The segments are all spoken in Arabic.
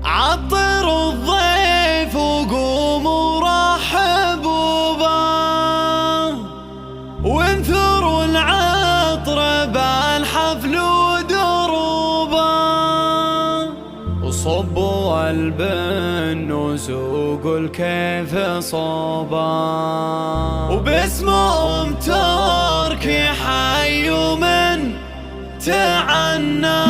عطر الضيف وقوموا رحبوا به، وانثروا العطر بالحفل ودروبه، وصبوا البن وسوقوا الكيف صوبه، وباسم تركي حي من تعنى.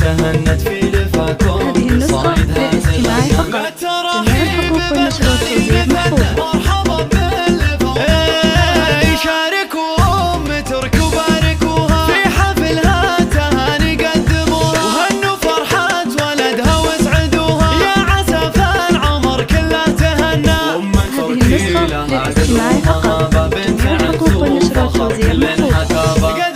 تهنت في لفاكم بصايدها الاستماعي فقط. جميع الحقوق والنشر والتوزيع محفوظة. مرحبا باللفاق، شاركوا تركي وباركوها، في حفلها تهاني قدموها، وهنوا فرحة ولدها واسعدوها، يا عسى العمر كله تهنى. هذه النسخة للاستماع فقط. جميع الحقوق والنشر والتوزيع محفوظة.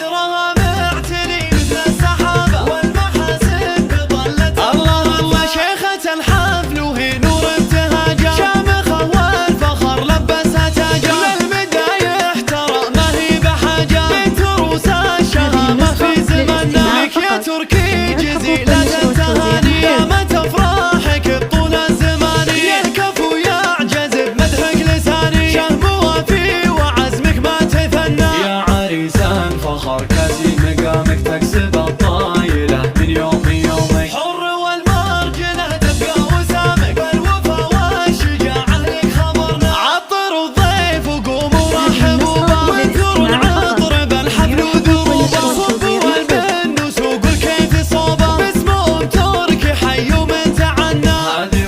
تركي جزيلة التهاني، يا متى افراحك بطول الزمان، يا الكفو يعجز بمدحك لساني، شهم وفي وعزمك ما تثنى، يا عريسان فخر كاسي مقامك تكسب الطايلة من يومي يومي، حر والمرجلة تبقى وسامك، بالوفا والشجاعة لك خبرنا، عطر الضيف وقوموا رحبوا به، وانثروا العطر بالحفل وذروبه، صبوا البن وسوقوا الكيف صوبه، باسم تركي حي من تعنى. هذه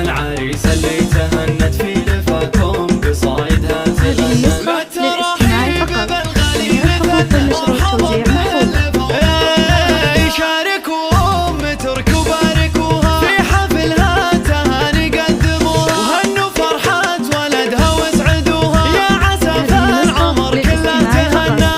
العريسة اللي تهنت في لفاكم بصايدها تغنت. بالترحيب بالغالي مثنى، مرحبا باللفاق، شاركوا تركي وباركوها، في حفلها تهاني قدموها، وهنوا فرحة ولدها واسعدوها، يا عسى العمر كله تهنى.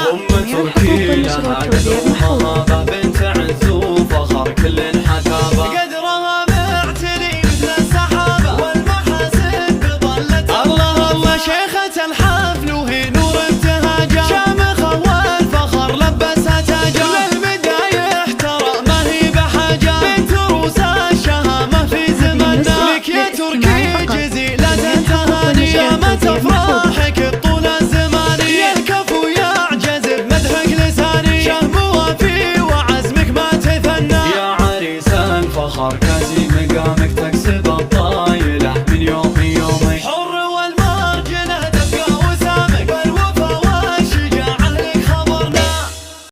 تركي لها قدومها بنت عز وفخر كل حكابة، قدرها معتلي مثل السحابة، والمحاسن بظلت الله شيخة الحفل وهي نور ابتهاجها، شامخة والفخر لبسها تاجها، للمدايح ترى ما هي بحاجة، بنت روس الشهامة في زمننا، لك يا تركي جزيلة التهاني، يا متى